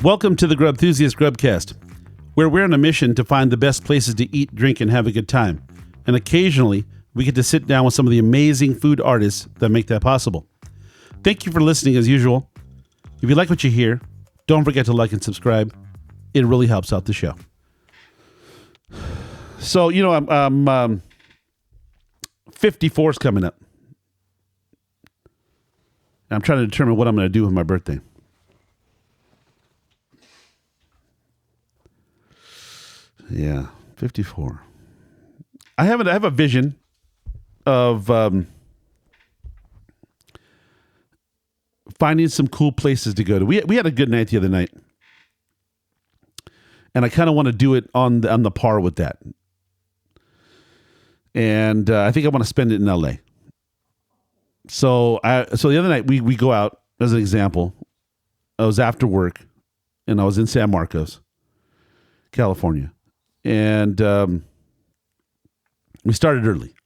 Welcome to the Grub Enthusiast Grubcast, where we're on a mission to find the best places to eat, drink, and have a good time. And occasionally, we get to sit down with some of the amazing food artists that make that possible. Thank you for listening as usual. If you like what you hear, don't forget to like and subscribe. It really helps out the show. So, you know, I'm 54 is coming up. I'm trying to determine what I'm going to do with my birthday. Yeah, 54. I have a vision of finding some cool places to go to. We had a good night the other night, and I kind of want to do it on the par with that. And I think I want to spend it in LA. So the other night we go out, as an example. I was after work, and I was in San Marcos, California. And we started early.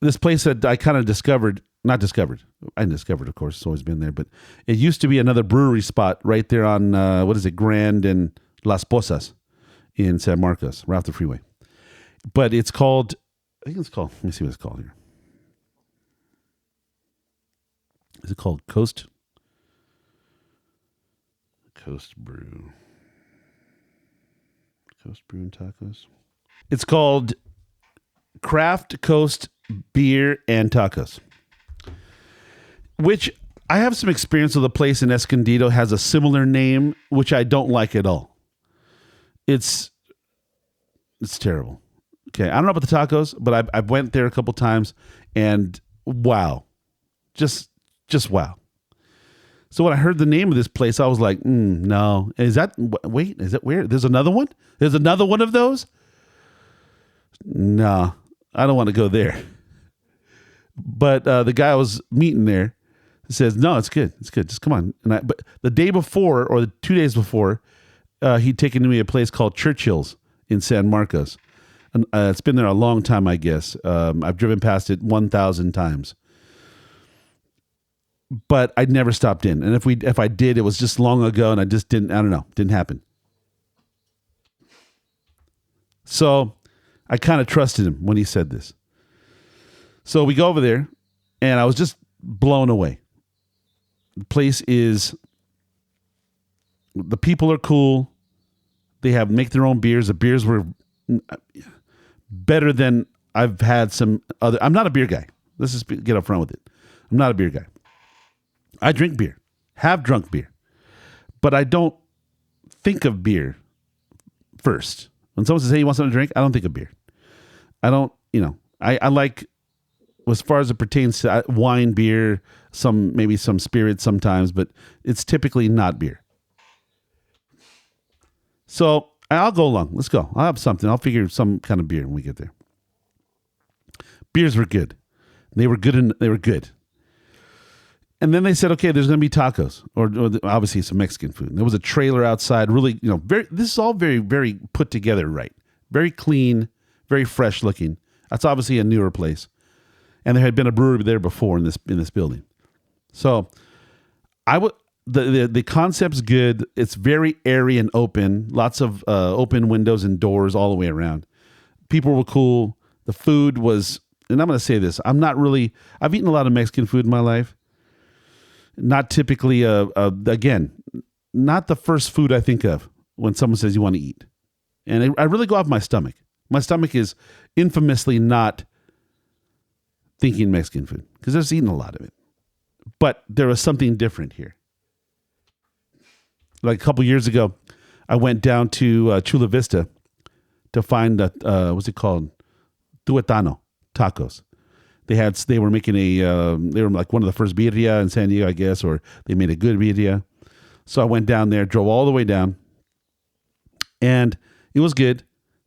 This place that I kind of I discovered, of course, it's always been there, but it used to be another brewery spot right there on, Grand and Las Posas in San Marcos, right off the freeway. But let me see what it's called here. Is it called Coast Brew? Coast Brew and Tacos. It's called Craft Coast Beer and Tacos, which I have some experience with. A place in Escondido has a similar name, which I don't like at all. It's terrible. Okay, I don't know about the tacos, but I went there a couple times, and wow, just wow. So when I heard the name of this place, I was like, no. Is that where? There's another one? There's another one of those? No, I don't want to go there. But the guy I was meeting there says, no, it's good. It's good. Just come on. But the day before, or the 2 days before, he'd taken me to a place called Churchill's in San Marcos. And it's been there a long time, I guess. I've driven past it 1,000 times. But I'd never stopped in. And if I did, it was just long ago, and I don't know, didn't happen. So I kind of trusted him when he said this. So we go over there, and I was just blown away. The people are cool. They make their own beers. The beers were better than I've had some other. I'm not a beer guy. Let's just get up front with it. I'm not a beer guy. I drink beer, have drunk beer, but I don't think of beer first. When someone says, hey, you want something to drink? I don't think of beer. I don't, I like, as far as it pertains to wine, beer, maybe some spirits sometimes, but it's typically not beer. So I'll go along. Let's go. I'll have something. I'll figure some kind of beer when we get there. Beers were good. They were good, and they were good. And then they said, okay, there's going to be tacos, or obviously some Mexican food. And there was a trailer outside, really, this is all very, very put together, right? Very clean, very fresh looking. That's obviously a newer place. And there had been a brewery there before in this building. So the concept's good. It's very airy and open. Lots of open windows and doors all the way around. People were cool. The food was, and I'm going to say this, I've eaten a lot of Mexican food in my life. Not typically, again, not the first food I think of when someone says you want to eat. And I really go off my stomach. My stomach is infamously not thinking Mexican food because I've eaten a lot of it. But there was something different here. Like a couple years ago, I went down to Chula Vista to find, what's it called? Tuetano tacos. They were making they were like one of the first birria in San Diego, I guess, or they made a good birria. So I went down there, drove all the way down, and it was good.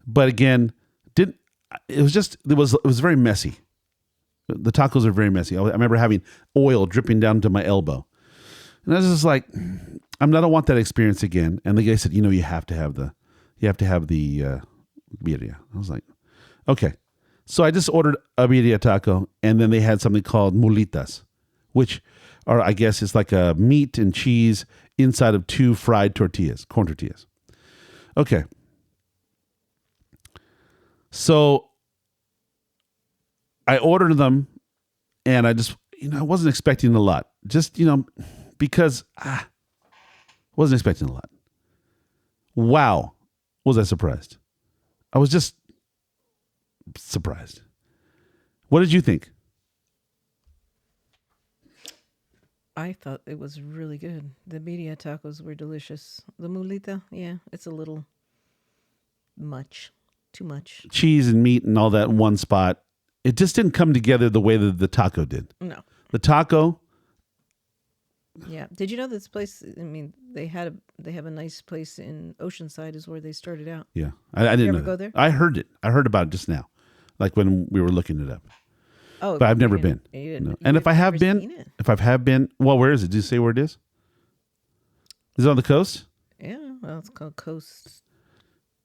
But again, it was very messy. The tacos are very messy. I remember having oil dripping down to my elbow. And I was just like, I don't want that experience again. And the guy said, you have to have the birria. I was like, okay. So I just ordered a birria taco, and then they had something called mulitas, which are, I guess, it's like a meat and cheese inside of 2 fried tortillas, corn tortillas. Okay. So I ordered them, and I just, I wasn't expecting a lot. Just, because wasn't expecting a lot. Wow. Was I surprised? I was just surprised. What did you think? I thought it was really good. The birria tacos were delicious. The mulita, yeah, it's a little much. Too much. Cheese and meat and all that in one spot. It just didn't come together the way that the taco did. No. The taco. Yeah. Did you know this place? I mean, they have a nice place in Oceanside is where they started out. Yeah, I didn't know go that. there? I heard it. I heard about it just now, like when we were looking it up. Oh, but I've never been. No. And if I have been, well, where is it? Do you say where it is? Is it on the coast? Yeah, well, it's called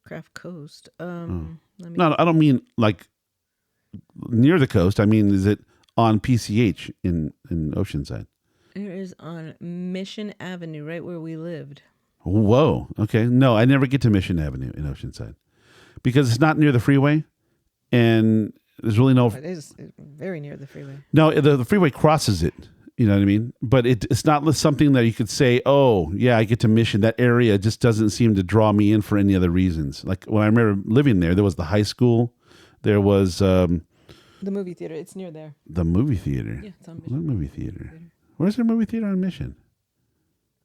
Craft Coast. No, I don't mean like near the coast. I mean, is it on PCH in Oceanside? It is on Mission Avenue, right where we lived. Whoa. Okay. No, I never get to Mission Avenue in Oceanside because it's not near the freeway, and there's really no. It is very near the freeway. No, the freeway crosses it. You know what I mean? But it's not something that you could say, oh, yeah, I get to Mission. That area just doesn't seem to draw me in for any other reasons. Like when I remember living there was the high school. There was the movie theater. It's near there. The movie theater. Yeah, it's on Mission. What movie theater? Where's there a movie theater on Mission?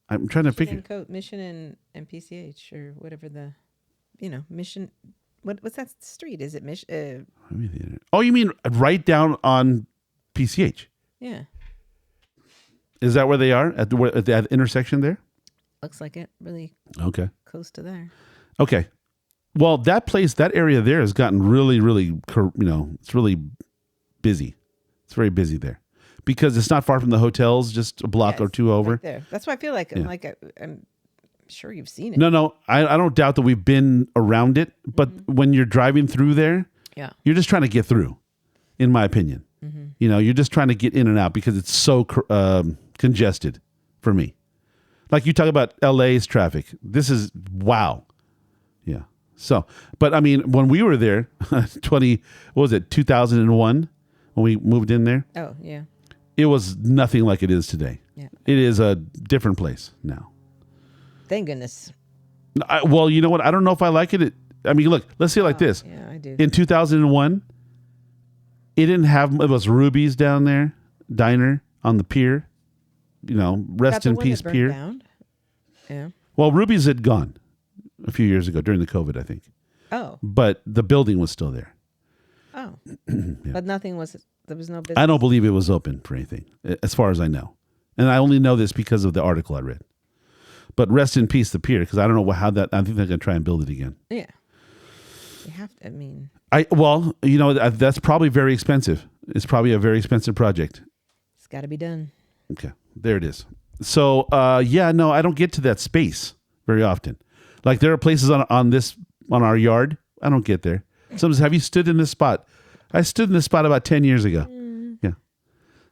I'm trying to figure. Mission and PCH or whatever the, Mission. What's that street? Is it Mission? Movie theater. Oh, you mean right down on PCH? Yeah. Is that where they are at the intersection there? Looks like it. Really. Okay. Close to there. Okay. Well, that area there has gotten really, really, it's really busy. It's very busy there because it's not far from the hotels, just a block or two over. Right there. That's why I feel like I'm sure you've seen it. No, I don't doubt that we've been around it, but when you're driving through there, you're just trying to get through, in my opinion. Mm-hmm. You're just trying to get in and out because it's so congested for me. Like you talk about LA's traffic. This is wow. Yeah. So, but I mean, when we were there, 2001, when we moved in there. Oh, yeah. It was nothing like it is today. Yeah. It is a different place now. Thank goodness. Well, you know what? I don't know if I like it. I mean, look, let's see it like this. Yeah, I do. In 2001, it was Ruby's down there, diner on the pier. Rest in peace pier. Down? Yeah. Well, Ruby's had gone a few years ago during the COVID, I think. Oh. But the building was still there. Oh. But there was no business. I don't believe it was open for anything, as far as I know. And I only know this because of the article I read. But rest in peace, the pier, because I don't know how that, I think they're going to try and build it again. Yeah. You have to, I mean. That's probably very expensive. It's probably a very expensive project. It's got to be done. Okay. There it is. So, I don't get to that space very often. Like there are places on our yard. I don't get there. Sometimes, have you stood in this spot? I stood in this spot about 10 years ago. Yeah.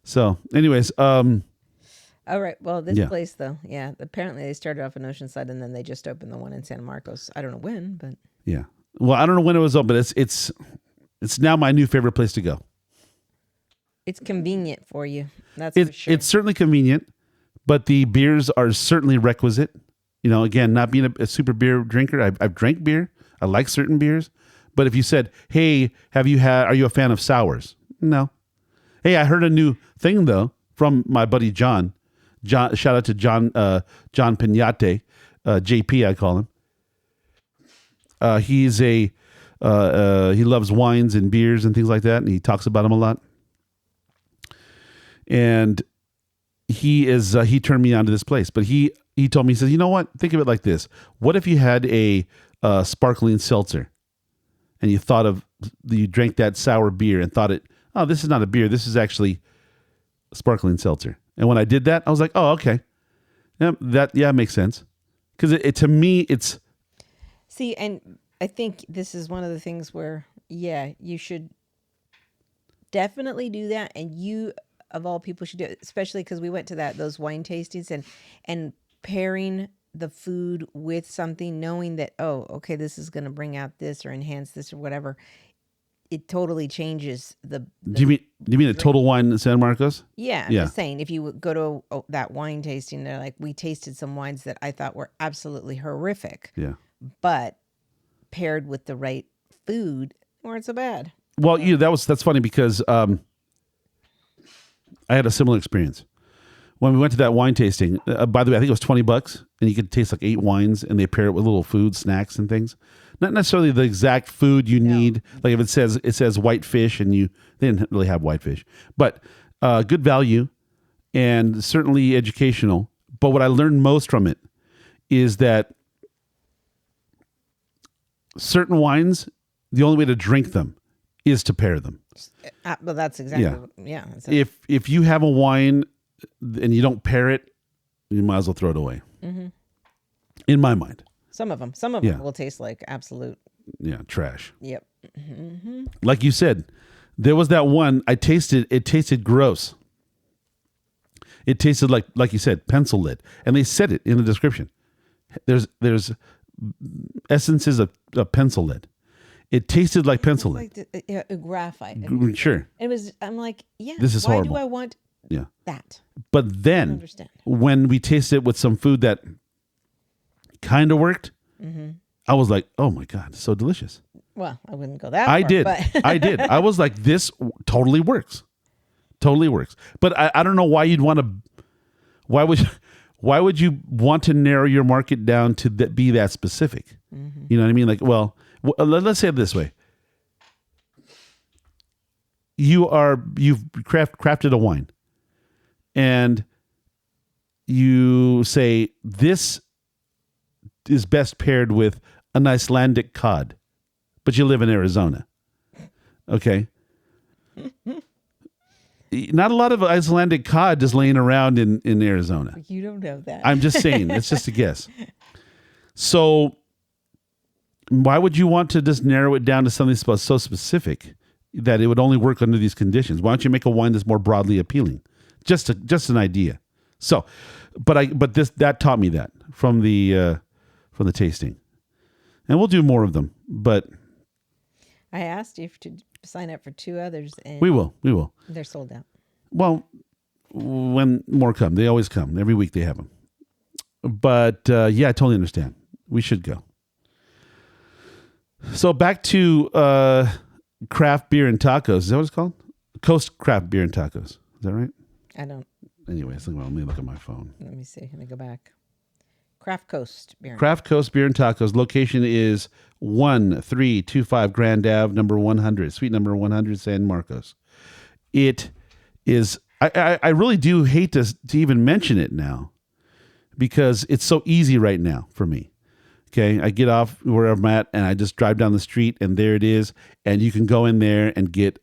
So anyways, all right. Well, this place though. Yeah. Apparently they started off in Oceanside and then they just opened the one in San Marcos. I don't know when, but. Yeah. Well, I don't know when it was open, but it's now my new favorite place to go. It's convenient for you. That's for sure. It's certainly convenient, but the beers are certainly requisite. Again, not being a super beer drinker, I've drank beer. I like certain beers. But if you said, hey, are you a fan of sours? No. Hey, I heard a new thing though from my buddy John. Shout out to John Pignate, JP, I call him. He loves wines and beers and things like that, and he talks about them a lot. And he turned me on to this place, but he told me, he says, you know what? Think of it like this. What if you had a sparkling seltzer and you drank that sour beer and thought this is not a beer. This is actually a sparkling seltzer. And when I did that, I was like, oh, okay. Yeah, makes sense. Because to me, it's. See, and I think this is one of the things where, you should definitely do that. And you, of all people, should do it, especially because we went to those wine tastings and pairing the food with something, knowing that, oh, okay, this is going to bring out this or enhance this or whatever, it totally changes the Do you mean a Total Wine in San Marcos? yeah, I'm Yeah. just saying, if you would go to that wine tasting, they're like, we tasted some wines that I thought were absolutely horrific, Yeah. but paired with the right food, weren't so bad. Well, that's funny because I had a similar experience when we went to that wine tasting. By the way, I think it was $20, and you could taste like 8 wines, and they pair it with little food, snacks, and things. Not necessarily the exact food you need. Like if it says white fish, and they didn't really have white fish, but good value and certainly educational. But what I learned most from it is that certain wines, the only way to drink them is to pair them. Well, that's exactly that's it. If you have a wine and you don't pair it, you might as well throw it away. Mm-hmm. In my mind. Some of them will taste like absolute trash. Yep. Mm-hmm. Like you said, there was that one I tasted. It tasted gross. It tasted like you said, pencil lead, and they said it in the description. There's essences of pencil lead. It tasted like pencil lead. Like graphite. Sure. I'm like, this is why horrible. do I want that? But then when we tasted it with some food that kind of worked, I was like, oh my God, it's so delicious. Well, I wouldn't go that far. I did. But I did. I was like, this totally works. Totally works. But I don't know why you'd want to, why would you want to narrow your market down to be that specific? Mm-hmm. You know what I mean? Like, well, let's say it this way. You've crafted a wine, and you say this is best paired with an Icelandic cod, but you live in Arizona. Okay. Not a lot of Icelandic cod just laying around in Arizona. You don't know that. I'm just saying, it's just a guess. So why would you want to just narrow it down to something so specific that it would only work under these conditions? Why don't you make a wine that's more broadly appealing? Just an idea. So, but that taught me that from the tasting, and we'll do more of them. But I asked you to sign up for 2 others, and we will. They're sold out. Well, when more come, they always come. Every week they have them. But I totally understand. We should go. So back to craft beer and tacos. Is that what it's called? Coast Craft Beer and Tacos. Is that right? I don't. Anyways, let me look at my phone. Let me see. Let me go back. Craft Coast Beer. Craft Coast Beer and Tacos. Location is 1325 Grand Ave, number 100, suite number 100, San Marcos. It is. I really do hate to even mention it now because it's so easy right now for me. Okay, I get off where I'm at and I just drive down the street and there it is. And you can go in there and get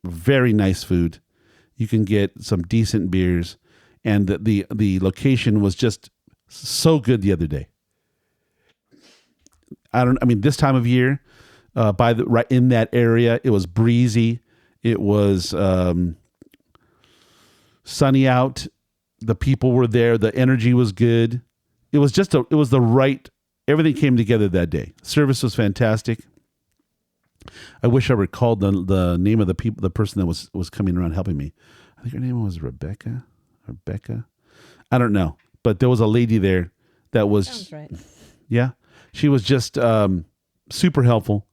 very nice food. You can get some decent beers, and the location was just so good the other day. This time of year, right in that area, it was breezy. It was sunny out. The people were there. The energy was good. It was the right. Everything came together that day. Service was fantastic. I wish I recalled the name of the person that was coming around helping me. I think her name was Rebecca. I don't know, but there was a lady there that was. Sounds right. Yeah, she was just super helpful.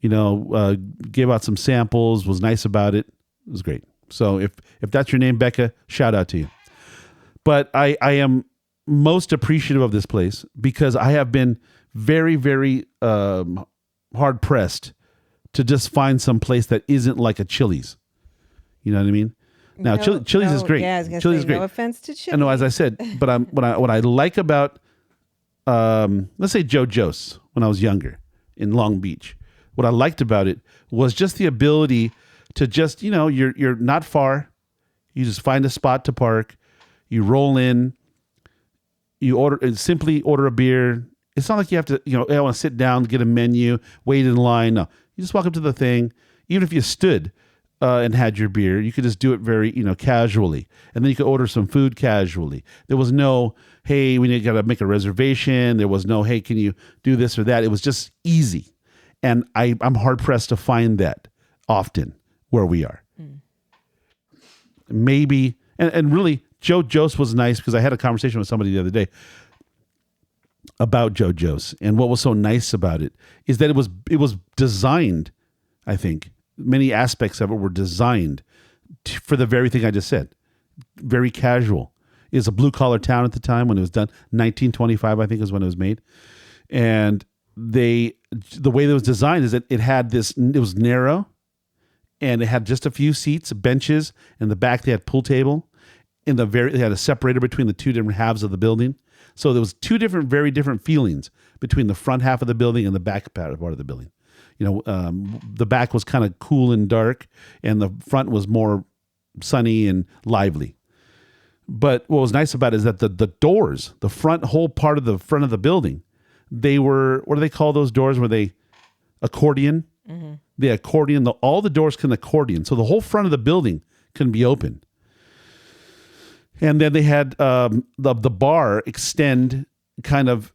Gave out some samples. Was nice about it. It was great. So if that's your name, Becca, shout out to you. But I am most appreciative of this place because I have been very, very hard pressed to just find some place that isn't like a Chili's. You know what I mean? Now, Chili's is great. Yeah, I was gonna Chili's say, is great. no offense to Chili's. I know, as I said, but what I like about let's say Joe Joe's when I was younger in Long Beach, what I liked about it was just the ability to just you're not far, you just find a spot to park, you roll in, you simply order a beer. It's not like you have to I want to sit down, get a menu, wait in line. No, you just walk up to the thing. Even if you stood, and had your beer. You could just do it very, casually. And then you could order some food casually. There was no, hey, we got to make a reservation. There was no, hey, can you do this or that? It was just easy. And I'm hard-pressed to find that often where we are. Maybe, and really, Joe Joe's was nice because I had a conversation with somebody the other day about Joe Joe's. And what was so nice about it is that it was designed, I think, many aspects of it were designed for the very thing I just said. Very casual. It was a blue-collar town at the time when it was done. 1925, I think, is when it was made. And the way that it was designed is that it was narrow, and it had just a few seats, benches. In the back, they had pool table. They had a separator between the two different halves of the building. So there was two very different feelings between the front half of the building and the back part of the building. The back was kind of cool and dark, and the front was more sunny and lively. But what was nice about it is that the doors, the whole part of the front of the building, they were, what do they call those doors? Were they accordion? Mm-hmm. The accordion, all the doors can accordion. So the whole front of the building can be open. And then they had the bar extend kind of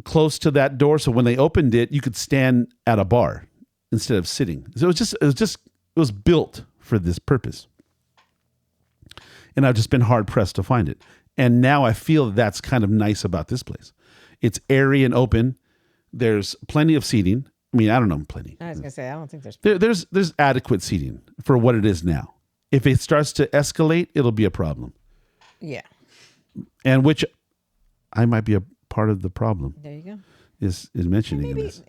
close to that door. So when they opened it, you could stand at a bar instead of sitting. So it was built for this purpose. And I've just been hard pressed to find it. And now I feel that's kind of nice about this place. It's airy and open. There's plenty of seating. I mean, I don't know, plenty. I was going to say, I don't think there's adequate seating for what it is now. If it starts to escalate, it'll be a problem. Yeah. And which I might be a part of the problem. There you go. Is mentioning maybe, this.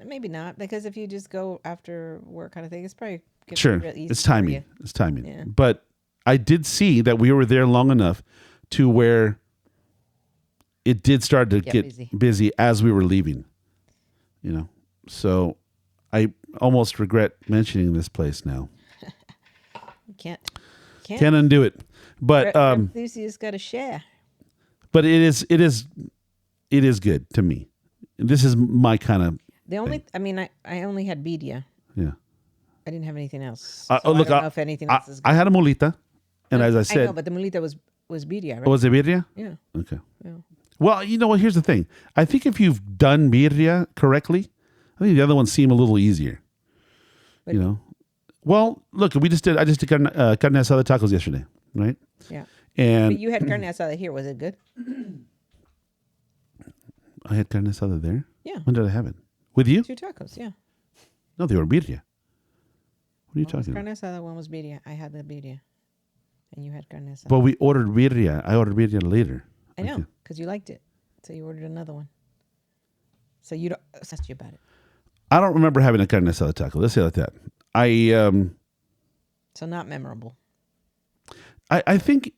Maybe not, because if you just go after work kind of thing, it's probably sure. Real easy It's timing. It's timing. Yeah. But I did see that we were there long enough to where it did start to get busy as we were leaving. So I almost regret mentioning this place now. You can't undo it. But enthusiasts got to share. But it is good to me. This is my kind of thing. I only had Birria. Yeah. I didn't have anything else. I don't know if anything else is good. I had a molita, and as I said, I know, but the molita was Birria, right? Was it Birria? Yeah. Okay. Yeah. Well, you know what? Here's the thing. I think if you've done Birria correctly, I think the other ones seem a little easier. But, Well, look, I just did carne asada tacos yesterday, right? Yeah. And but you had carne asada here. Was it good? I had carne asada there? Yeah. When did I have it? With you? 2 tacos, yeah. No, they were birria. What are you talking carne about? asada, one was birria. I had the birria. And you had carne asada. But we ordered birria. I ordered birria later. I know, because you liked it. So you ordered another one. So you don't obsess you about it. I don't remember having a carne asada taco. Let's say it like that. So not memorable. I think,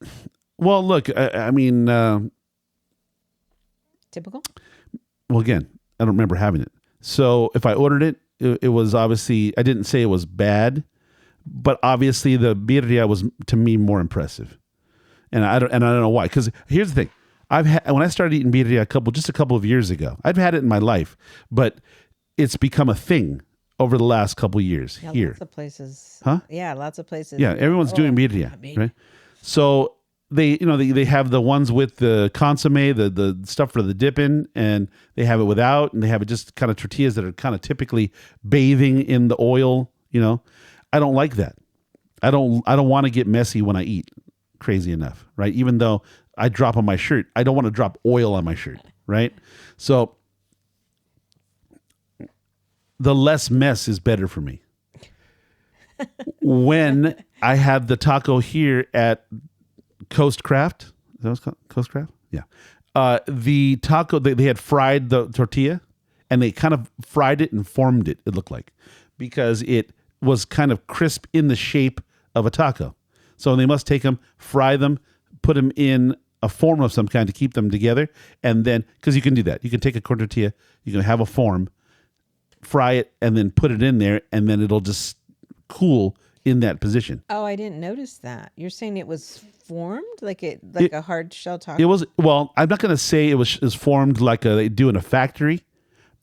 well, look, I mean... Typical? Well, again, I don't remember having it. So if I ordered it, it was obviously, I didn't say it was bad, but obviously the birria was, to me, more impressive. And I don't know why. Because here's the thing. When I started eating birria just a couple of years ago, I've had it in my life, but it's become a thing over the last couple of years here. Lots of places. Huh? Yeah, lots of places. Yeah, everyone's doing birria, right? So they have the ones with the consomme, the stuff for the dipping, and they have it without, and they have it just kind of tortillas that are kind of typically bathing in the oil. I don't like that. I don't want to get messy when I eat. Crazy enough, right? Even though I drop on my shirt, I don't want to drop oil on my shirt, right? So the less mess is better for me. When I had the taco here at Coast Craft, is that what it's called? Coast Craft? Yeah. The taco, they had fried the tortilla, and they kind of fried it and formed it looked like, because it was kind of crisp in the shape of a taco. So they must take them, fry them, put them in a form of some kind to keep them together. And then, because you can do that. You can take a corn tortilla, you can have a form, fry it, and then put it in there, and then it'll just cool in that position. Oh, I didn't notice that. You're saying it was formed like a hard shell taco? It was, well, I'm not going to say it was formed like they do in a factory,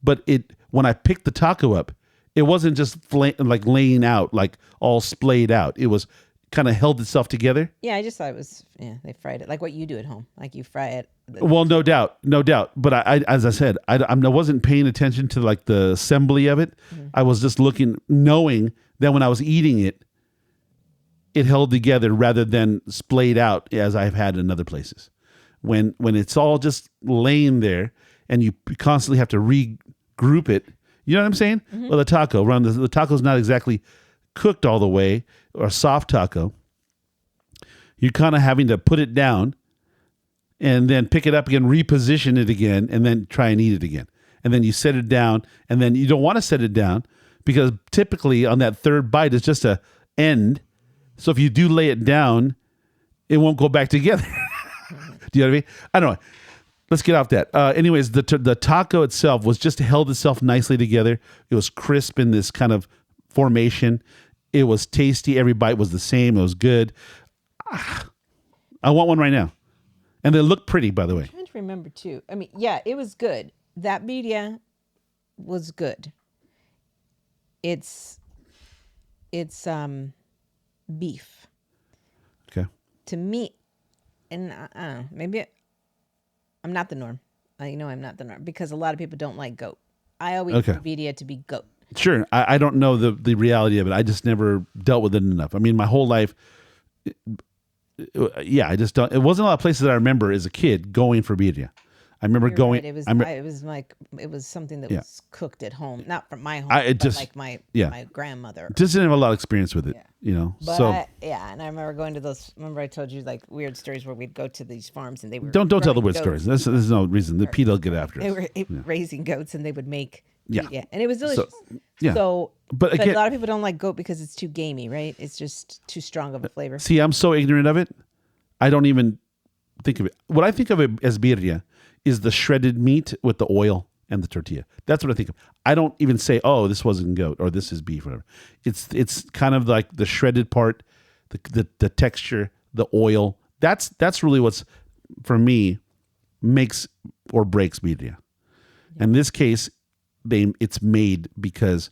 but when I picked the taco up, It wasn't just like laying out, like all splayed out. It was kind of held itself together. Yeah, I just thought it was, they fried it like what you do at home. Like you fry it. Well, no doubt, no doubt. But I as I said, I wasn't paying attention to like the assembly of it. I was just looking, knowing that when I was eating it, it held together rather than splayed out as I've had in other places. When it's all just laying there and you constantly have to regroup it, you know what I'm saying? Well, the taco, the taco's not exactly cooked all the way, or a soft taco. You're kind of having to put it down and then pick it up again, reposition it again, and then try and eat it again. And then you set it down, and then you don't want to set it down because typically on that third bite, it's just a end. So if you do lay it down, it won't go back together. Do you know what I mean? I don't know. Let's get off that. Anyways, the taco itself was just held itself nicely together. It was crisp in this kind of formation. It was tasty. Every bite was the same. It was good. I want one right now. And they look pretty, by the way. I'm trying to remember too. I mean, yeah, it was good. That birria was good. It's beef. Okay. To me, and maybe I'm not the norm. I know I'm not the norm because a lot of people don't like goat. I always want birria to be goat. Sure. I don't know the reality of it. I just never dealt with it enough. I mean, my whole life, I just don't. It wasn't a lot of places that I remember as a kid going for birria. I remember You're going. Right. It was something that was cooked at home, not from my home, but like my grandmother. Just didn't have a lot of experience with it, you know. But so and I remember going to those. Remember I told you like weird stories where we'd go to these farms and they were don't tell the weird goats. stories. There's no reason. The PETA will get after us. They were raising goats and they would make Yeah. and it was delicious. So, but again, a lot of people don't like goat because it's too gamey, right? It's just too strong of a flavor. See, I'm so ignorant of it. I don't even think of it. What I think of it as birria is the shredded meat with the oil and the tortilla. That's what I think of. I don't even say, "Oh, this wasn't goat" or "This is beef," whatever. It's kind of like the shredded part, the texture, the oil. That's really what's, for me, makes or breaks birria. In this case, it's made because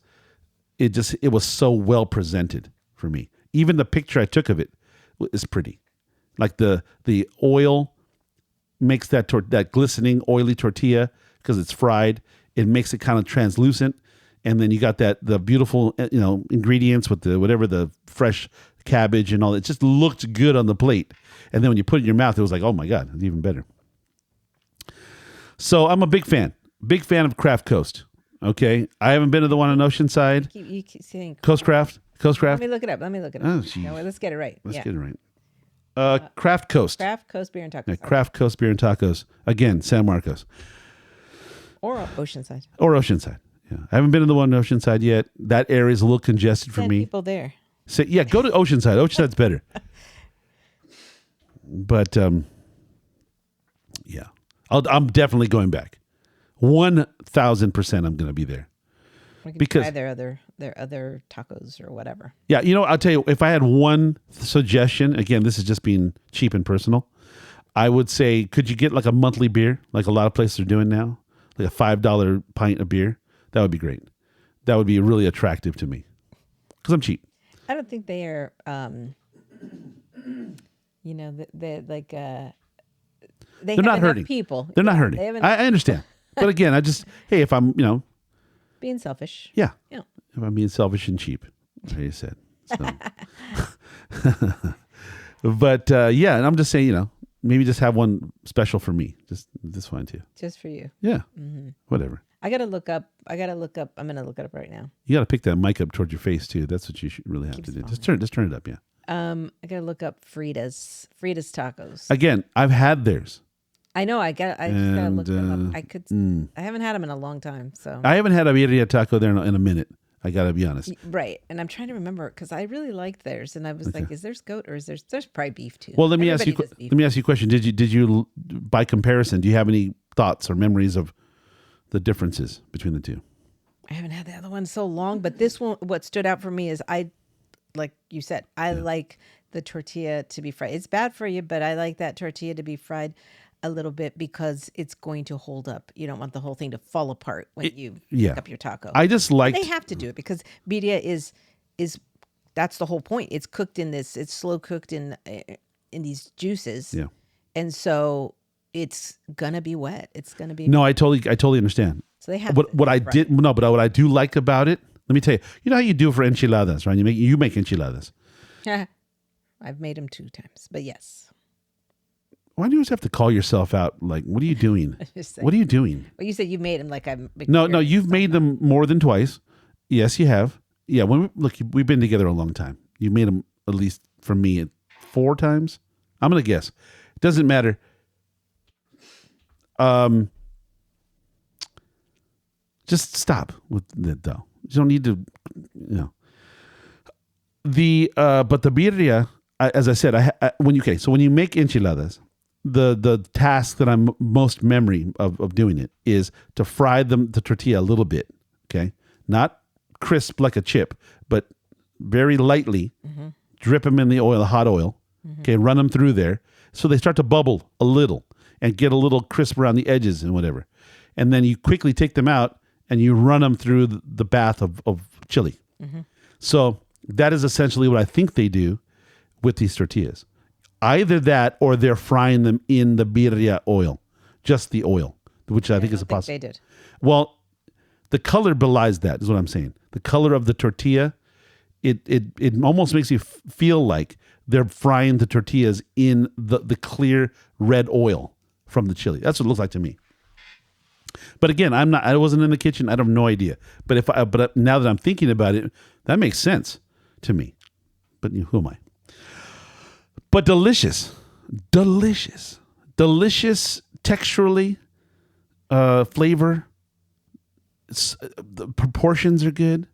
it was so well presented for me. Even the picture I took of it is pretty. Like the oil makes that glistening oily tortilla because it's fried. It makes it kind of translucent, and then you got the beautiful ingredients with the fresh cabbage and all. It just looked good on the plate, and then when you put it in your mouth, it was like, oh my god, it's even better. So I'm a big fan of Craft Coast. Okay, I haven't been to the one on Oceanside. You keep saying Coast Craft. Let me look it up. Oh, geez. let's get it right. Let's get it right. Craft Coast. Craft Coast Beer and Tacos. Yeah, Craft Coast Beer and Tacos. Again, San Marcos. Or Oceanside. Yeah, I haven't been to the one in Oceanside yet. That area is a little congested for me. People there. So, yeah, go to Oceanside. Oceanside's better. But yeah, I'm definitely going back. 1,000% I'm going to be there. We can Because try their other tacos or whatever. Yeah, I'll tell you, if I had one suggestion, again, this is just being cheap and personal, I would say, could you get like a monthly beer, like a lot of places are doing now, like a $5 pint of beer? That would be great. That would be really attractive to me because I'm cheap. I don't think they are. They're like. They're not hurting people. They're not hurting. I understand, but again, if I'm being selfish. Yeah. If I'm being selfish and cheap, like you said. So. But and I'm just saying, maybe just have one special for me. Just this one too. Just for you. Yeah. Whatever. I gotta look up. I'm gonna look it up right now. You gotta pick that mic up towards your face too. That's what you should really have to do. Just turn it up. Yeah. I gotta look up Frida's tacos. Again, I've had theirs. I know. I just gotta look them up. I haven't had them in a long time, so I haven't had a birria taco there in a minute. I gotta be honest. Right, and I'm trying to remember because I really liked theirs, and I was like, "Is there's goat or is there's probably beef too?" Well, let me ask you a question. Did you by comparison? Do you have any thoughts or memories of the differences between the two? I haven't had the other one so long, but this one, what stood out for me is like you said, I like the tortilla to be fried. It's bad for you, but I like that tortilla to be fried. a little bit because it's going to hold up. You don't want the whole thing to fall apart when you yeah. pick up your taco. I just liked. They have to do it because birria is that's the whole point. It's cooked in this. It's slow cooked in these juices. Yeah. And so it's gonna be wet. It's gonna be No, I totally understand. So they have What I did no, but what I do like about it, let me tell you. You know how you do it for enchiladas, right? You make enchiladas. I've made them 2 times, but yes. Why do you always have to call yourself out? Like, what are you doing? What are you doing? Well, you said you made them like I'm. No, you've made them more than twice. Yes, you have. Yeah, we've been together a long time. You made them at least for me 4 times. I'm gonna guess. It doesn't matter. Just stop with the dough. You don't need to, but the birria, as I said, when you make enchiladas, the task that I'm most memory of doing it is to fry the tortilla a little bit. Okay, not crisp like a chip, but very lightly. Drip them in the oil, hot oil. Okay, run them through there so they start to bubble a little and get a little crisp around the edges and whatever. And then you quickly take them out and you run them through the bath of chili. So that is essentially what I think they do with these tortillas. Either that or they're frying them in the birria oil, just the oil, which I think is a possibility. They did. Well, the color belies that, is what I'm saying. The color of the tortilla, it almost makes you feel like they're frying the tortillas in the clear red oil from the chili. That's what it looks like to me. But again, I wasn't in the kitchen. I have no idea. But but now that I'm thinking about it, that makes sense to me. But who am I? But delicious texturally, flavor. The proportions are good.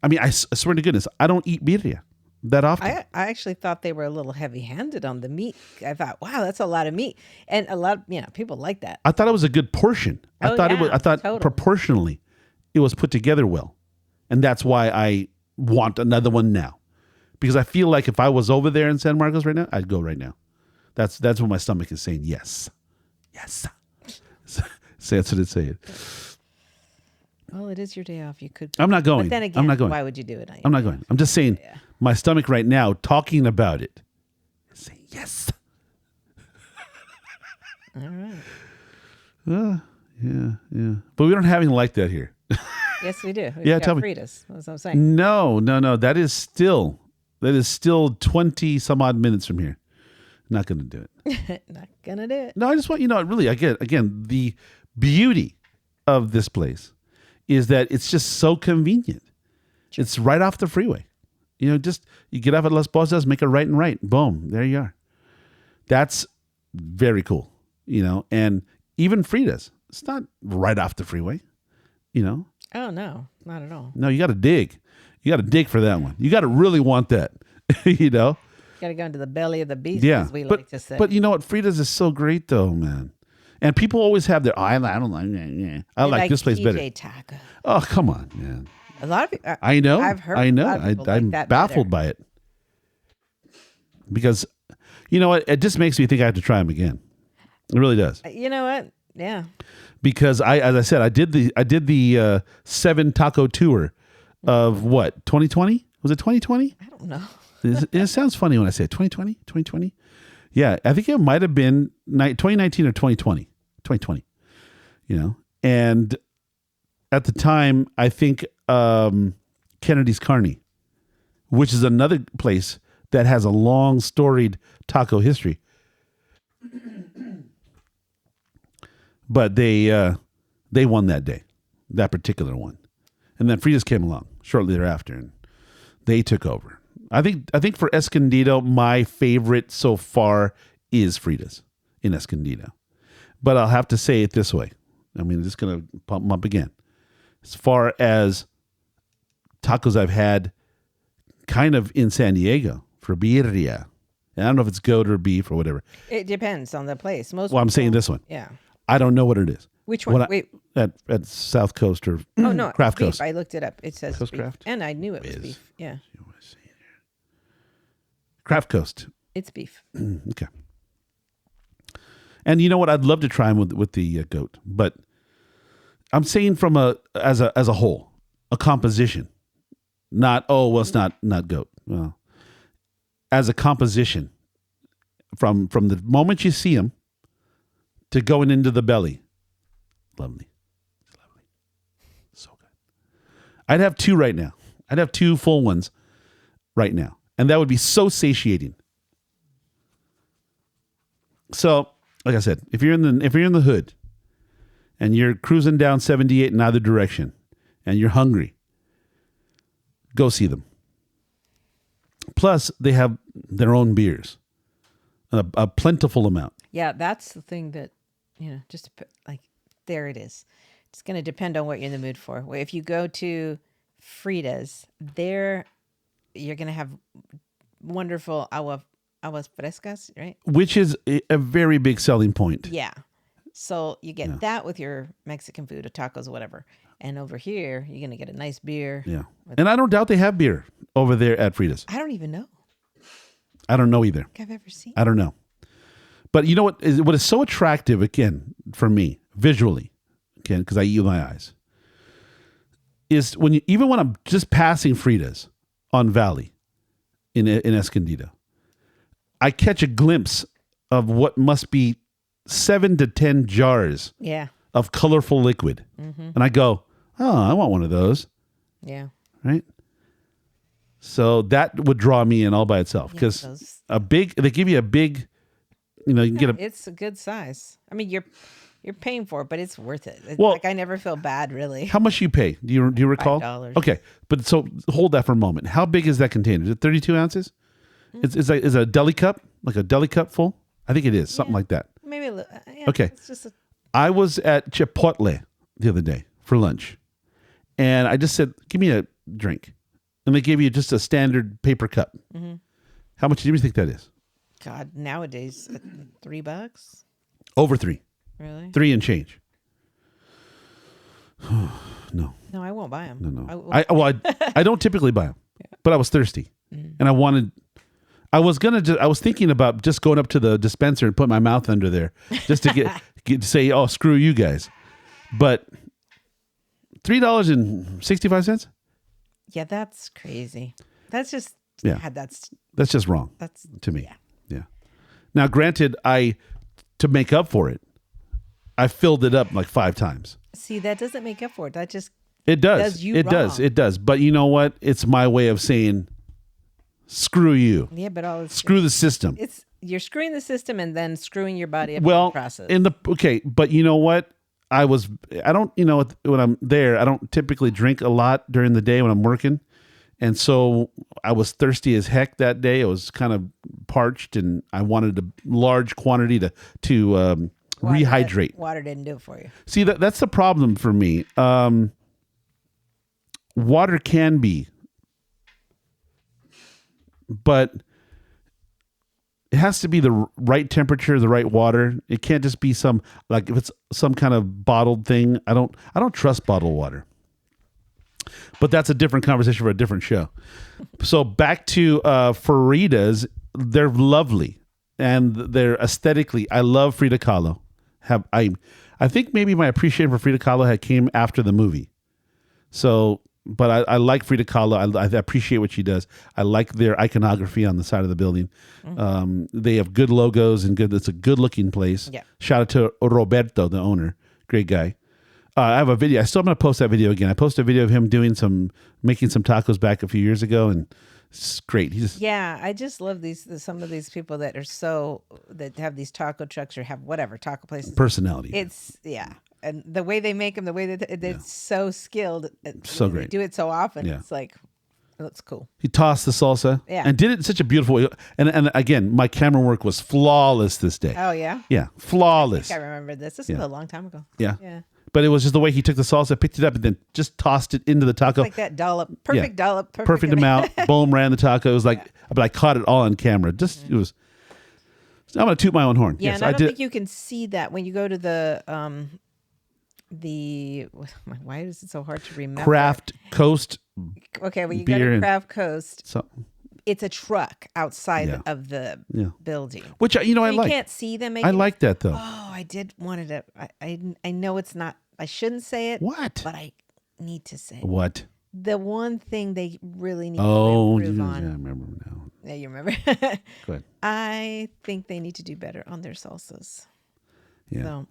I mean, I swear to goodness, I don't eat birria that often. I actually thought they were a little heavy-handed on the meat. I thought, wow, that's a lot of meat, and a lot of people like that. I thought it was a good portion. I thought totally. Proportionally, it was put together well, and that's why I want another one now, because I feel like if I was over there in San Marcos right now, I'd go right now. That's what my stomach is saying. Yes. So that's what it's saying. Well, it is your day off. You could. I'm not going. But then again, I'm not going. why would you do it? I'm not going. I'm just saying, my stomach right now, talking about it, is saying yes. All right. Yeah. But we don't have anything like that here. Yes, we do. Tell me. Fritas. That's what I'm saying. No. That is still 20 some odd minutes from here. Not going to do it. Not gonna do it. No, I just want really again the beauty of this place is that it's just so convenient. Sure. It's right off the freeway. Just you get off at Las Posas, make a right and right. Boom, there you are. That's very cool. And even Frida's, it's not right off the freeway. Oh no, not at all. No, you got to dig. You got to dig for that one. You got to really want that. Got to go into the belly of the beast, as we like to say. But you know what? Frida's is so great, though, man. And people always have their, I don't like, yeah. I like this place better. Taco. Oh, come on, man. A lot of people. I know. I've heard. I'm baffled by it because, you know what? It just makes me think I have to try them again. It really does. You know what? Yeah. Because as I said, I did the 7 taco tour of what 2020 was it 2020? I don't know. It sounds funny when I say 2020. Yeah, I think it might have been 2019 or 2020. And at the time, I think Kennedy's Carney, which is another place that has a long storied taco history. But they won that day, that particular one. And then Frida's came along shortly thereafter, and they took over. I think for Escondido, my favorite so far is Frida's in Escondido. But I'll have to say it this way. I mean, I'm just going to pump them up again. As far as tacos I've had kind of in San Diego for birria. And I don't know if it's goat or beef or whatever. It depends on the place. I'm saying this one. Yeah. I don't know what it is. Which one? Wait. At South Coast or no, Craft beef. Coast. I looked it up. It says Coast beef. Craft? And I knew it was beef. Yeah. Craft Coast. It's beef. Okay. And you know what? I'd love to try them with the goat, but I'm saying from as a whole, a composition, not it's not goat. Well, as a composition, from the moment you see them to going into the belly, lovely, so good. I'd have two right now. I'd have two full ones right now, and that would be so satiating. So, like I said, if you're in the hood and you're cruising down 78 in either direction and you're hungry, go see them. Plus, they have their own beers, a plentiful amount. Yeah, that's the thing that, just like, there it is. It's going to depend on what you're in the mood for. If you go to Frida's, there you're going to have wonderful aguas frescas, right? Which is a very big selling point. Yeah. So you get that with your Mexican food or tacos or whatever. And over here, you're going to get a nice beer. Yeah. And I don't doubt they have beer over there at Frida's. I don't even know. I don't know either. I've ever seen. I don't know. But you know what is so attractive, again, for me, visually, again, because I eat with my eyes, is even when I'm just passing Frida's on Valley in Escondido, I catch a glimpse of what must be 7 to 10 jars of colorful liquid. Mm-hmm. And I go, oh, I want one of those. Yeah. Right? So that would draw me in all by itself, because they give you a big, you can get it's a good size. I mean, you're paying for it, but it's worth it. It's well, like, I never feel bad, really. How much do you pay? Do you recall? $5. Okay, but so hold that for a moment. How big is that container? Is it 32 ounces? Mm-hmm. Is it a deli cup, like a deli cup full? I think it is, something like that. Maybe a little. Okay. It's just I was at Chipotle the other day for lunch, and I just said, give me a drink. And they gave you just a standard paper cup. Mm-hmm. How much do you think that is? God, nowadays, $3? Over 3. Really? 3 and change. No. No, I won't buy them. No. I don't typically buy them, but I was thirsty, and I wanted. I was thinking about just going up to the dispenser and put my mouth under there just to get say, oh, screw you guys. But $3.65. Yeah, that's crazy. That's just that's just wrong. That's to me. Yeah. Now, granted, to make up for it, I filled it up like 5 times. See, that doesn't make up for it. That just does you wrong. It does. But you know what? It's my way of saying, screw you. Yeah, but screw the system. You're screwing the system and then screwing your body up in the process. But you know what? When I'm there, I don't typically drink a lot during the day when I'm working. And so I was thirsty as heck that day. I was kind of parched, and I wanted a large quantity to rehydrate. Water didn't do it for you. See, that's the problem for me. Water can be, but it has to be the right temperature, the right water. It can't just be if it's some kind of bottled thing. I don't trust bottled water. But that's a different conversation for a different show. So back to Frida's. They're lovely, and they're aesthetically. I love Frida Kahlo. I think maybe my appreciation for Frida Kahlo came after the movie. So, but I like Frida Kahlo. I appreciate what she does. I like their iconography on the side of the building. Mm-hmm. They have good logos and it's a good looking place. Yeah. Shout out to Roberto, the owner. Great guy. I have a video. I still am going to post that video again. I posted a video of him making some tacos back a few years ago, and it's great. I just love some of these people that have these taco trucks or have whatever taco places. Personality. And the way they make them, the way that they're so skilled, so great. They do it so often. Yeah. It's like, that's cool. He tossed the salsa, and did it in such a beautiful way. And again, my camera work was flawless this day. Oh yeah, yeah, flawless. I remember this. This was a long time ago. Yeah. But it was just the way he took the salsa, picked it up, and then just tossed it into the taco. Like that dollop. Perfect dollop. Perfect amount. Boom, ran the taco. It was like, but I caught it all on camera. It was, I'm going to toot my own horn. Yeah, yes, and I don't think you can see that when you go to the why is it so hard to remember? Craft Coast. Okay, when you go to Craft Coast. So, it's a truck outside Yeah. of the Yeah. building. Which, I You like. can't see them. I like that, though. Oh, I did wanted to. I know it's not. I shouldn't say it. What? But I need to say it. What? The one thing they really need to improve yeah, on. I remember now. Yeah, you remember. Go ahead. I think they need to do better on their salsas. Yeah. So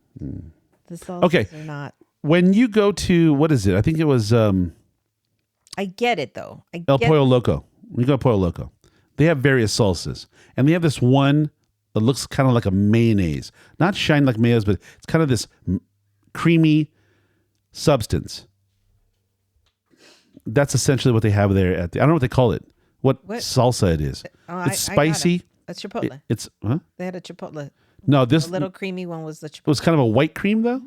the salsas Okay. are not. When you go to, what is it? I think it was I get it though. El Pollo Loco. When you go to Pollo Loco, they have various salsas. And they have this one that looks kind of like a mayonnaise. Not shiny like mayonnaise, but it's kind of this creamy substance. That's essentially what they have there at I don't know what they call it. What? Salsa it is. Oh, it's I got it. spicy. That's Chipotle. Huh? They had a Chipotle. No, this The little creamy one was the Chipotle. it was kind of a white cream though.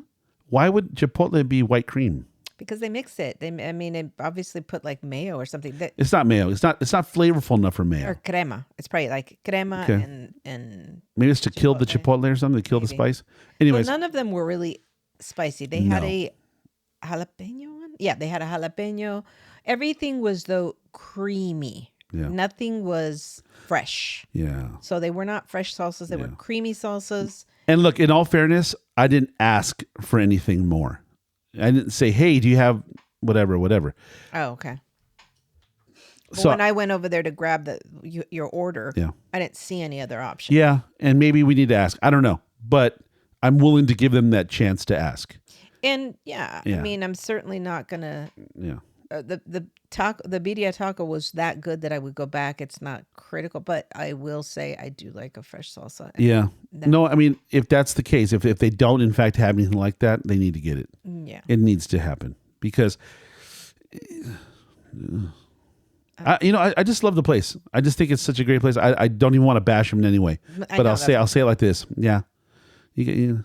Why would Chipotle be white cream? Because they mix it. They obviously put like mayo or something. It's not mayo. It's not flavorful enough for mayo. Or crema. It's probably like crema Okay. and Maybe it's to kill the Chipotle or something, to kill the spice. Anyways, none of them were really spicy. They had a jalapeno one. Yeah, they had a jalapeno. Everything was though creamy. Yeah. Nothing was fresh. yeah. So they were not fresh salsas. They were creamy salsas. And look, in all fairness, I didn't ask for anything more. I didn't say, "Hey, do you have whatever?" Oh, okay. So when I went over there to grab your order, Yeah. I didn't see any other option. yeah, and maybe we need to ask. I don't know, but I'm willing to give them that chance to ask. And Yeah. I mean, I'm certainly not gonna. Yeah. The birria taco was that good that I would go back. It's not critical, but I will say I do like a fresh salsa. Yeah. No, I mean, if that's the case, if they don't in fact have anything like that, they need to get it. Yeah. It needs to happen because I just love the place. I just think it's such a great place. I don't even want to bash them in any way, but I'll say it like this. Yeah. Yeah.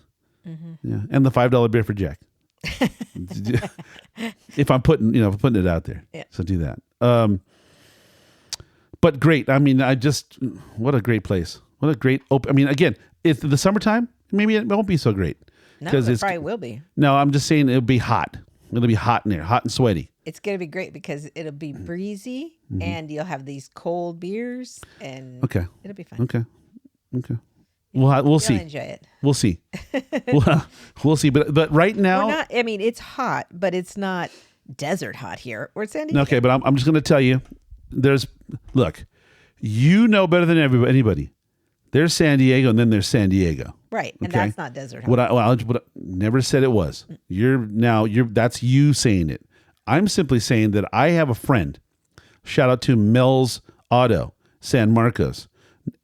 And the $5 beer for Jack. If I'm putting it out there. Yeah. So do that. But great. I mean, what a great place. What a great I mean, again, it's the summertime, maybe it won't be so great. No, it probably will be. No, I'm just saying it'll be hot. It'll be hot in there, hot and sweaty. It's going to be great because it'll be breezy and you'll have these cold beers and it'll be fun. Okay. We'll see. You'll enjoy it. We'll see. we'll see. But right now, it's hot, but it's not desert hot here or San Diego. Okay, but I'm just going to tell you, look, you know better than anybody. There's San Diego, and then there's San Diego. Right, and Okay? that's not desert hot. I never said it was. That's you saying it. I'm simply saying that I have a friend. Shout out to Mel's Auto, San Marcos,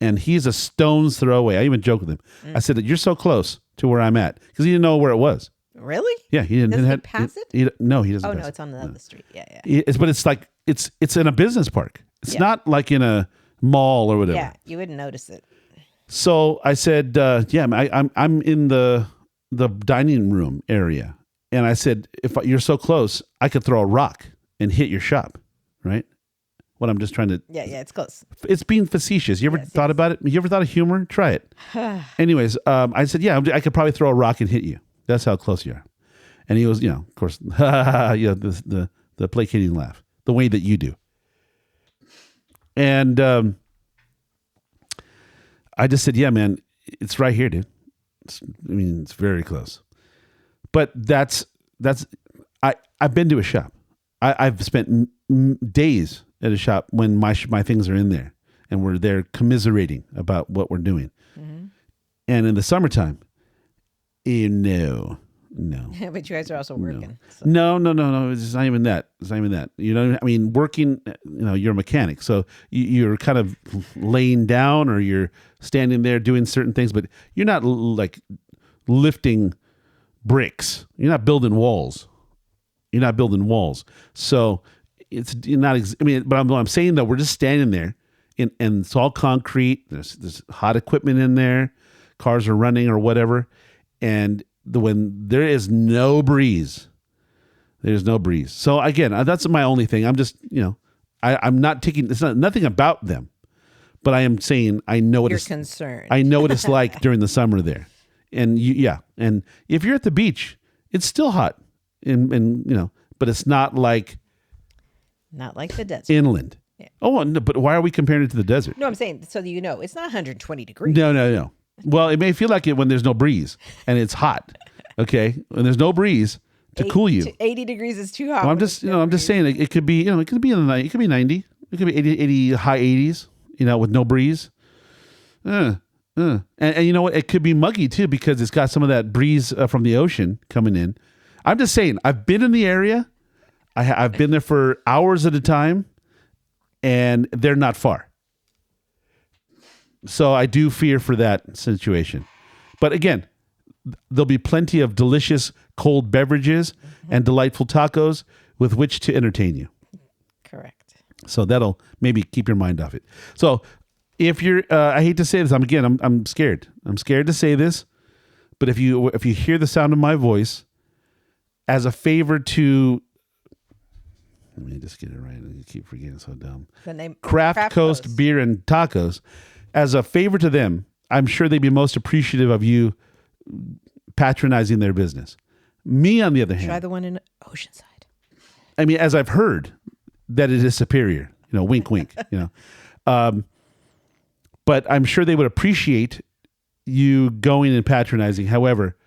and he's a stone's throw away. I even joked with him. I said that you're so close to where I'm at because he didn't know where it was. Really? Yeah, he didn't. Does he pass it? No, he doesn't. Oh pass no, it. it's on the other street. Yeah. But it's like it's in a business park. It's not like in a mall or whatever. Yeah, you wouldn't notice it. So I said, I'm in the dining room area, and I said, if you're so close, I could throw a rock and hit your shop, right? What I'm just trying to. Yeah, it's close. It's being facetious. You ever thought about it? You ever thought of humor? Try it. Anyways, I said, I could probably throw a rock and hit you. That's how close you are. And he was, of course, the placating laugh, the way that you do. And I just said, yeah, man, it's right here, dude. It's very close. But I've been to a shop. I've spent days at a shop when my things are in there and we're there commiserating about what we're doing. Mm-hmm. And in the summertime, no. But you guys are also working. No. It's not even that. Working, you're a mechanic. So you're kind of laying down or you're standing there doing certain things, but you're not like lifting bricks. You're not building walls. So it's not, but I'm saying that we're just standing there and it's all concrete. There's hot equipment in there. Cars are running or whatever. And when there is no breeze, there's no breeze. So again, that's my only thing. I'm just, I'm not taking, it's not nothing about them, but I am saying, I know what you're concerned. I know what it's like during the summer there. And and if you're at the beach, it's still hot but it's not like the desert. inland. Oh, no, but why are we comparing it to the desert? No, I'm saying so that you know it's not 120 degrees. No. Well, it may feel like it when there's no breeze and it's hot. Okay, when there's no breeze to cool you. 80 degrees is too hot. Well, I'm just saying it could be, it could be in the night. It could be 90. It could be 80 high 80s. With no breeze. And you know what? It could be muggy too because it's got some of that breeze from the ocean coming in. I'm just saying. I've been in the area. I've been there for hours at a time, and they're not far. So I do fear for that situation. But again, there'll be plenty of delicious cold beverages and delightful tacos with which to entertain you. Correct. So that'll maybe keep your mind off it. So if you're, I hate to say this, I'm scared. I'm scared to say this, but if you hear the sound of my voice, as a favor to, let me just get it right. I keep forgetting, so dumb. The name Craft Coast Beer and Tacos, as a favor to them, I'm sure they'd be most appreciative of you patronizing their business. Me, on the other hand, try the one in Oceanside. I mean, as I've heard that it is superior, wink, wink, but I'm sure they would appreciate you going and patronizing. However,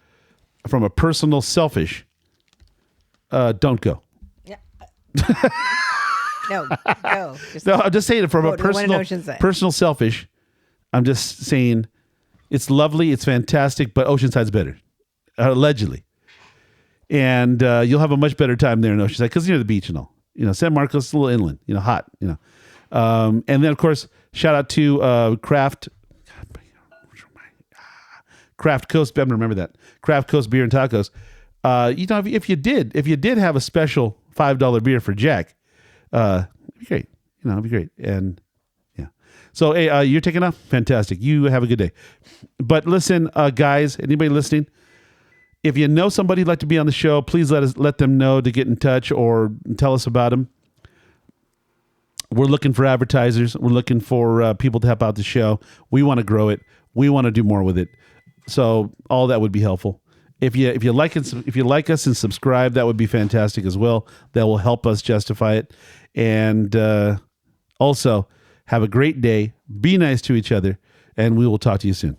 from a personal selfish, don't go. Yeah. No, go. No, I'm just saying it from a personal selfish. I'm just saying it's lovely, it's fantastic, but Oceanside's better, allegedly. And you'll have a much better time there in Oceanside because you're near the beach and all. San Marcos is a little inland, hot, and then, of course, shout out to Craft Coast. I'm remember that Craft Coast Beer and Tacos. If you did have a special $5 beer for Jack, it'd be great. It'd be great. And yeah. So, hey, you're taking off. Fantastic. You have a good day. But listen, guys, anybody listening, if you know somebody who'd like to be on the show, please let them know to get in touch or tell us about them. We're looking for advertisers. We're looking for people to help out the show. We want to grow it. We want to do more with it. So all that would be helpful. If you like us and subscribe, that would be fantastic as well. That will help us justify it. And also, have a great day. Be nice to each other, and we will talk to you soon.